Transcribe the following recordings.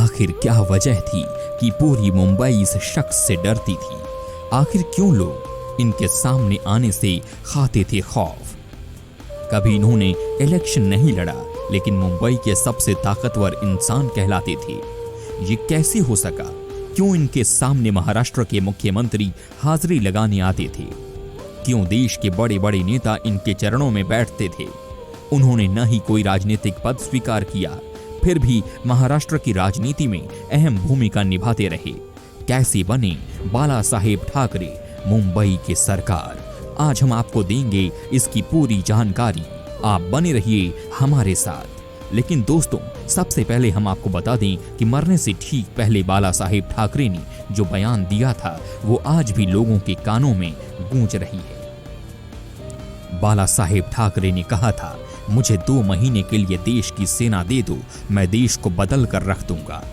आखिर क्या वजह थी कि पूरी मुंबई इस शख्स से डरती थी? आखिर क्यों लोग इनके सामने आने से खाते थे खौफ? कभी इन्होंने इलेक्शन नहीं लड़ा, लेकिन मुंबई के सबसे ताकतवर इंसान कहलाते थे। ये कैसे हो सका? क्यों इनके सामने महाराष्ट्र के मुख्यमंत्री हाजिरी लगाने आते थे? क्यों देश के बड़े बड़े नेता इनके चरणों में बैठते थे? उन्होंने न ही कोई राजनीतिक पद स्वीकार किया, फिर भी महाराष्ट्र की राजनीति में अहम भूमिका निभाते रहे। कैसे बने बाला साहेब ठाकरे मुंबई के सरकार? आज हम आपको देंगे इसकी पूरी जानकारी। आप बने रहिए हमारे साथ। लेकिन दोस्तों, सबसे पहले हम आपको बता दें कि मरने से ठीक पहले बाला साहेब ठाकरे ने जो बयान दिया था वो आज भी लोगों के कानों में गूंज रही है। बाला साहेब ठाकरे ने कहा था, मुझे 2 महीने के लिए देश की सेना दे दो, मैं देश को बदल कर रख दूंगा।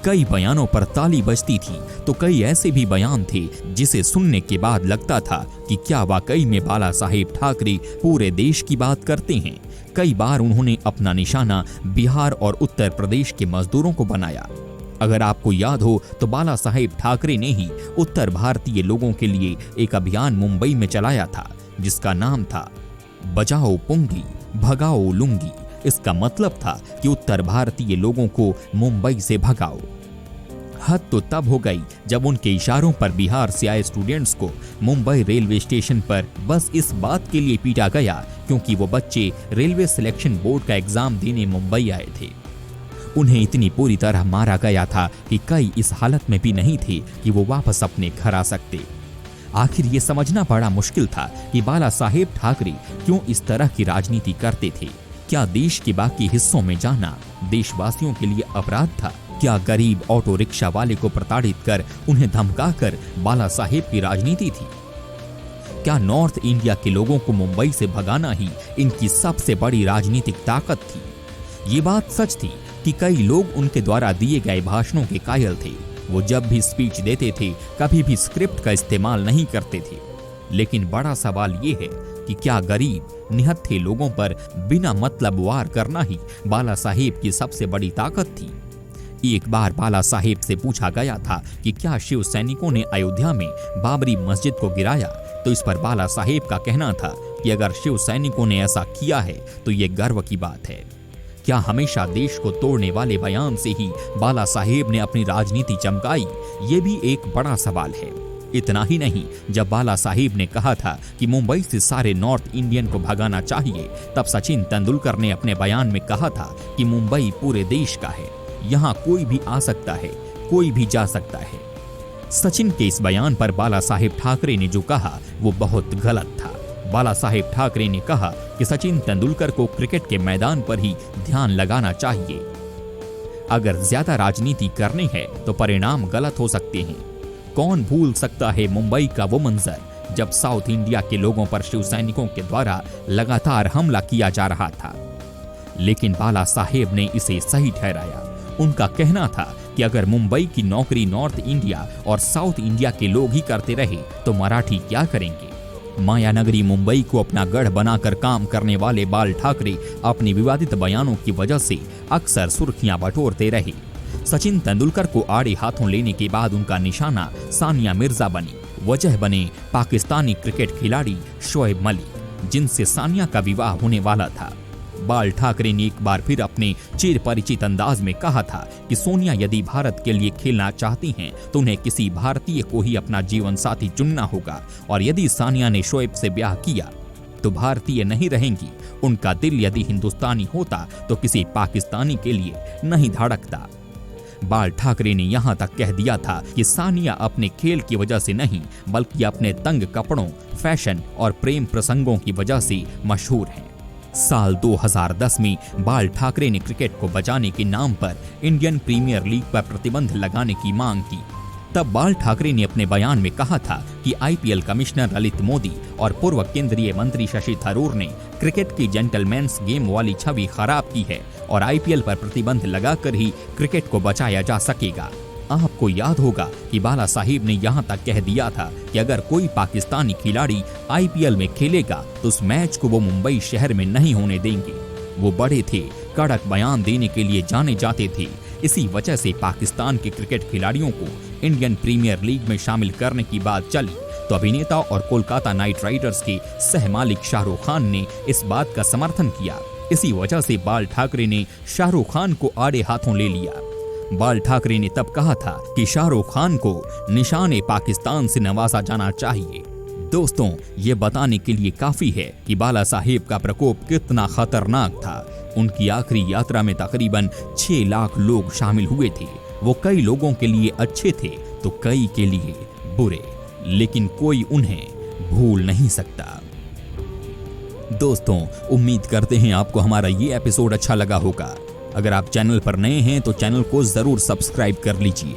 कई बयानों पर ताली बजती थी तो कई ऐसे भी बयान थे जिसे सुनने के बाद लगता था कि क्या वाकई में बाला साहेब ठाकरे पूरे देश की बात करते हैं। कई बार उन्होंने अपना निशाना बिहार और उत्तर प्रदेश के मजदूरों को बनाया। अगर आपको याद हो तो बाला साहेब ठाकरे ने ही उत्तर भारतीय लोगों के लिए एक अभियान मुंबई में चलाया था जिसका नाम था बजाओ पुंगी भगाओ लुंगी। इसका मतलब था कि उत्तर भारतीय लोगों को मुंबई से भगाओ। हद तो तब हो गई जब उनके इशारों पर बिहार से आए स्टूडेंट्स को मुंबई रेलवे स्टेशन पर बस इस बात के लिए पीटा गया क्योंकि वो बच्चे रेलवे सिलेक्शन बोर्ड का एग्जाम देने मुंबई आए थे। उन्हें इतनी बुरी तरह मारा गया था कि कई इस हालत में भी नहीं थे कि वो वापस अपने घर आ सकते। आखिर ये समझना बड़ा मुश्किल था कि बाला साहेब ठाकरे क्यों इस तरह की राजनीति करते थे। क्या देश के बाकी हिस्सों में जाना देशवासियों के लिए अपराध था? क्या गरीब ऑटो रिक्शा वाले को प्रताड़ित कर उन्हें धमकाकर बाला साहेब की राजनीति थी? क्या नॉर्थ इंडिया के लोगों को मुंबई से भगाना ही इनकी सबसे बड़ी राजनीतिक ताकत थी? ये बात सच थी कि कई लोग उनके द्वारा दिए गए भाषणों के कायल थे। वो जब भी स्पीच देते थे कभी भी स्क्रिप्ट का इस्तेमाल नहीं करते थे। लेकिन बड़ा सवाल ये है कि क्या गरीब निहत्थे लोगों पर बिना मतलब वार करना ही बाला साहेब की सबसे बड़ी ताकत थी? एक बार बाला साहेब से पूछा गया था कि क्या शिव सैनिकों ने अयोध्या में बाबरी मस्जिद को गिराया, तो इस पर बाला साहेब का कहना था कि अगर शिव सैनिकों ने ऐसा किया है तो ये गर्व की बात है। क्या हमेशा देश को तोड़ने वाले बयान से ही बाला साहेब ने अपनी राजनीति चमकाई? ये भी एक बड़ा सवाल है। इतना ही नहीं, जब बाला साहेब ने कहा था कि मुंबई से सारे नॉर्थ इंडियन को भगाना चाहिए, तब सचिन तेंदुलकर ने अपने बयान में कहा था कि मुंबई पूरे देश का है, यहाँ कोई भी आ सकता है, कोई भी जा सकता है। सचिन के इस बयान पर बाला साहेब ठाकरे ने जो कहा वो बहुत गलत था। बाला साहेब ठाकरे ने कहा कि सचिन तेंदुलकर को क्रिकेट के मैदान पर ही ध्यान लगाना चाहिए। अगर ज्यादा राजनीति करनी है तो परिणाम गलत हो सकते हैं। कौन भूल सकता है मुंबई का वो मंजर जब साउथ इंडिया के लोगों पर शिव सैनिकों के द्वारा लगातार हमला किया जा रहा था। लेकिन बाला साहेब ने इसे सही ठहराया। उनका कहना था कि अगर मुंबई की नौकरी नॉर्थ इंडिया और साउथ इंडिया के लोग ही करते रहे तो मराठी क्या करेंगे। मायानगरी मुंबई को अपना गढ़ बनाकर काम करने वाले बाल ठाकरे अपनी विवादित बयानों की वजह से अक्सर सुर्खियां बटोरते रहे। सचिन तेंदुलकर को आड़े हाथों लेने के बाद उनका निशाना सानिया मिर्जा बनी। वजह बने पाकिस्तानी क्रिकेट खिलाड़ी शोएब मलिक, जिनसे सानिया का विवाह होने वाला था। बाल ठाकरे ने एक बार फिर अपने चिर परिचित अंदाज में कहा था कि सोनिया यदि भारत के लिए खेलना चाहती हैं तो उन्हें किसी भारतीय को ही अपना जीवन साथी चुनना होगा, और यदि सानिया ने शोएब से ब्याह किया तो भारतीय नहीं रहेंगी। उनका दिल यदि हिंदुस्तानी होता तो किसी पाकिस्तानी के लिए नहीं धड़कता। बाल ठाकरे ने यहाँ तक कह दिया था कि सानिया अपने खेल की वजह से नहीं बल्कि अपने तंग कपड़ों, फैशन और प्रेम प्रसंगों की वजह से मशहूर हैं। साल 2010 में बाल ठाकरे ने क्रिकेट को बचाने के नाम पर इंडियन प्रीमियर लीग पर प्रतिबंध लगाने की मांग की। तब बाल ठाकरे ने अपने बयान में कहा था कि आईपीएल कमिश्नर ललित मोदी और पूर्व केंद्रीय मंत्री शशि थरूर ने क्रिकेट की जेंटलमैन्स गेम वाली छवि खराब की है और आईपीएल पर प्रतिबंध लगाकर ही क्रिकेट को बचाया जा सकेगा। आपको याद होगा कि बाला साहेब ने यहाँ तक कह दिया था कि अगर कोई पाकिस्तानी खिलाड़ी आईपीएल में खेलेगा तो उस मैच को वो मुंबई शहर में नहीं होने देंगे। वो बड़े थे, कड़क बयान देने के लिए जाने जाते थे, इसी वजह से पाकिस्तान के क्रिकेट खिलाड़ियों को इंडियन प्रीमियर लीग में शामिल करने की बात चली तो अभिनेता और कोलकाता नाइट राइडर्स के सह मालिक शाहरुख खान ने इस बात का समर्थन किया। इसी वजह से बाल ठाकरे ने शाहरुख खान को आड़े हाथों ले लिया। बाल ठाकरे ने तब कहा था कि शाहरुख खान को निशाने पाकिस्तान से नवाजा जाना चाहिए। दोस्तों, ये बताने के लिए काफी है कि बाला साहेब का प्रकोप कितना खतरनाक था। उनकी आखिरी यात्रा में तकरीबन 6 लाख लोग शामिल हुए थे। वो कई लोगों के लिए अच्छे थे तो कई के लिए बुरे, लेकिन कोई उन्हें भूल नहीं सकता। दोस्तों, उम्मीद करते हैं आपको हमारा ये एपिसोड अच्छा लगा होगा। अगर आप चैनल पर नए हैं तो चैनल को जरूर सब्सक्राइब कर लीजिए